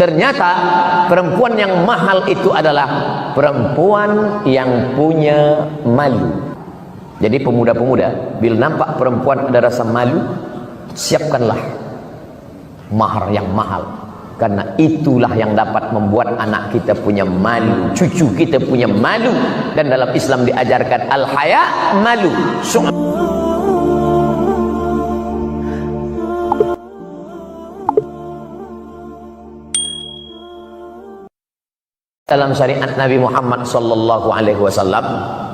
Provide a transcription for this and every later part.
Ternyata perempuan yang mahal itu adalah perempuan yang punya malu. Jadi pemuda-pemuda, bila nampak perempuan ada rasa malu, siapkanlah mahar yang mahal. Karena itulah yang dapat membuat anak kita punya malu, cucu kita punya malu. Dan dalam Islam diajarkan al-haya, malu. Dalam syariat Nabi Muhammad SAW,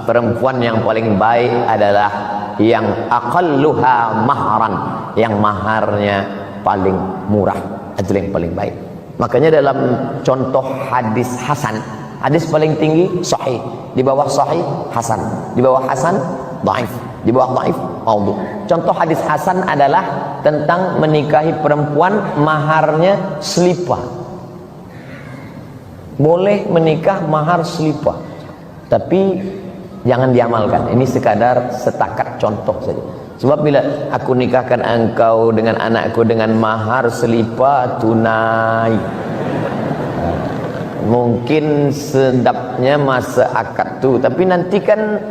perempuan yang paling baik adalah yang aqalluha mahran, yang maharnya paling murah, itu yang paling baik. Makanya dalam contoh hadis hasan, hadis paling tinggi sahih, di bawah sahih hasan, di bawah hasan dhaif, di bawah dhaif maudhu. Contoh hadis hasan adalah tentang menikahi perempuan maharnya selipar. Boleh menikah mahar selipar, tapi jangan diamalkan. Ini sekadar setakat contoh saja. Sebab bila aku nikahkan engkau dengan anakku dengan mahar selipar tunai, mungkin sedapnya masa akad tu, tapi nanti kan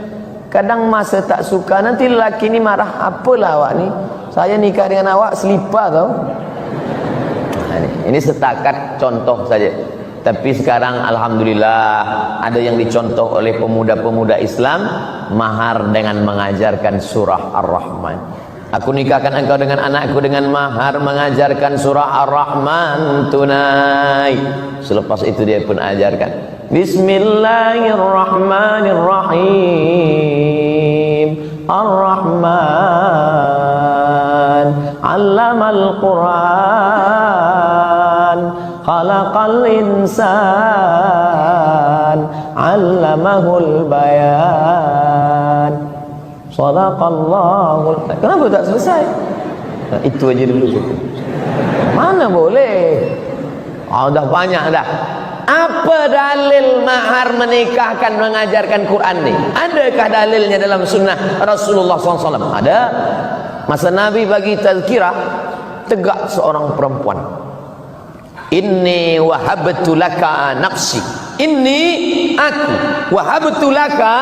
kadang masa tak suka, nanti lelaki ni marah, apalah awak ni, saya nikah dengan awak selipar tau. Ini setakat contoh saja. Tapi sekarang alhamdulillah ada yang dicontoh oleh pemuda-pemuda Islam, mahar dengan mengajarkan surah Ar-Rahman. Aku nikahkan engkau dengan anakku dengan mahar mengajarkan surah Ar-Rahman tunai. Selepas itu dia pun ajarkan Bismillahirrahmanirrahim. Ar-Rahman 'allamal Qur'an, khalaqal insan, 'allamahul bayan, sadaqallahul. Kenapa tak selesai? Nah, itu aja dulu. Mana boleh? Dah banyak dah. Apa dalil mahar menikahkan mengajarkan Quran ni? Adakah dalilnya dalam sunnah Rasulullah SAW? Ada. Masa Nabi bagi tazkirah, tegak seorang perempuan, inni wahabtu laka nafsi, inni aku wahabtu laka,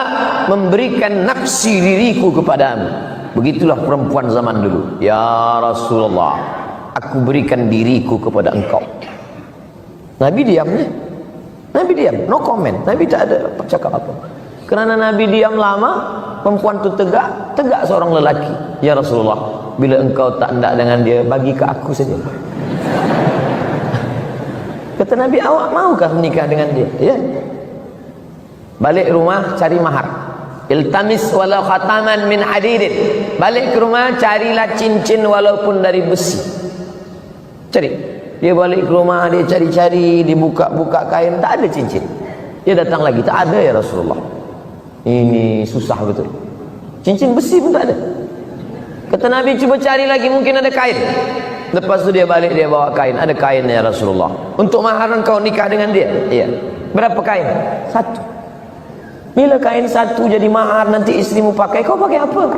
memberikan nafsi diriku kepadamu. Begitulah perempuan zaman dulu. Ya Rasulullah, aku berikan diriku kepada engkau. Nabi diamnya, Nabi diam, no comment. Nabi tak ada cakap apa. Kerana Nabi diam lama, perempuan tu tegak seorang lelaki. Ya Rasulullah, bila engkau tak hendak dengan dia, bagi ke aku saja. Kata Nabi, awak maukah menikah dengan dia? Ya. Balik rumah cari mahar. Iltamis walau khataman min hadidin. Balik ke rumah carilah cincin walaupun dari besi. Cari. Dia balik ke rumah, dia cari-cari, dibuka-buka kain, tak ada cincin. Dia datang lagi, tak ada ya Rasulullah. Ini susah betul. Cincin besi pun tak ada. Kata Nabi, cuba cari lagi, mungkin ada kain. Lepas tu dia balik, dia bawa kain. Ada kain ya Rasulullah. Untuk mahar engkau nikah dengan dia? Iya. Berapa kain? Satu. Bila kain satu jadi mahar, nanti istrimu pakai, kau pakai apa?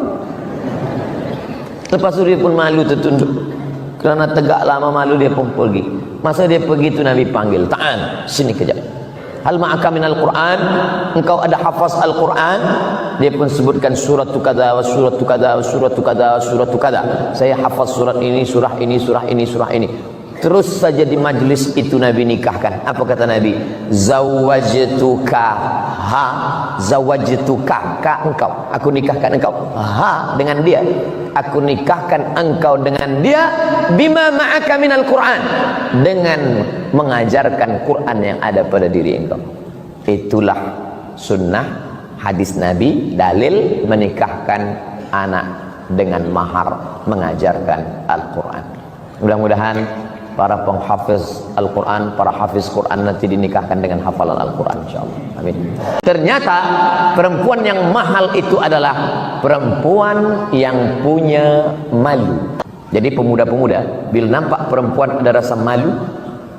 Lepas tu dia pun malu tertunduk. Kerana tegak lama malu, dia pun pergi. Masa dia pergi tu Nabi panggil, ta'an, sini kejap. Hal ma'aka minal Qur'an, engkau ada hafaz Al-Quran? Dia pun sebutkan surat tu kada, surat tu kada, surat tu kada, surat tu kada. Saya hafaz surat ini, surah ini, surah ini, surah ini. Terus saja di majlis itu Nabi nikahkan. Apa kata Nabi? Zawajtuka ha, zawajtuka ka engkau. Aku nikahkan engkau ha dengan dia. Aku nikahkan engkau dengan dia bima ma'aka minal Qur'an, dengan mengajarkan Quran yang ada pada diri engkau. Itulah sunnah hadis Nabi, dalil menikahkan anak dengan mahar mengajarkan Al-Quran. Mudah-mudahan para penghafiz Al-Quran, para hafiz Quran nanti dinikahkan dengan hafalan Al-Quran insyaAllah. Amin. Ternyata perempuan yang mahal itu adalah perempuan yang punya malu. Jadi pemuda-pemuda, bila nampak perempuan ada rasa malu,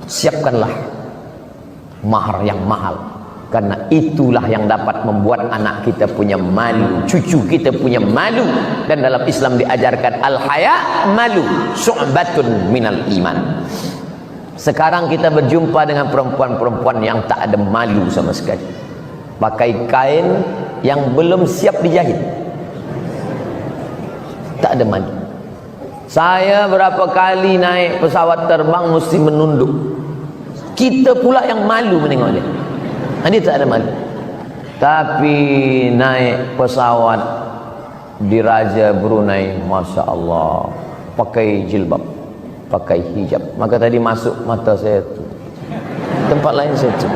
siapkanlah mahar yang mahal. Karena itulah yang dapat membuat anak kita punya malu, cucu kita punya malu. Dan dalam Islam diajarkan al-haya, malu syu'batun minal iman. Sekarang kita berjumpa dengan perempuan-perempuan yang tak ada malu sama sekali, pakai kain yang belum siap dijahit, tak ada malu. Saya berapa kali naik pesawat terbang mesti menunduk, kita pula yang malu menengok dia. Dia tak ada malu. Tapi naik pesawat di Raja Brunei, Masya Allah, pakai jilbab, pakai hijab. Maka tadi masuk mata saya tu, tempat lain saya tu.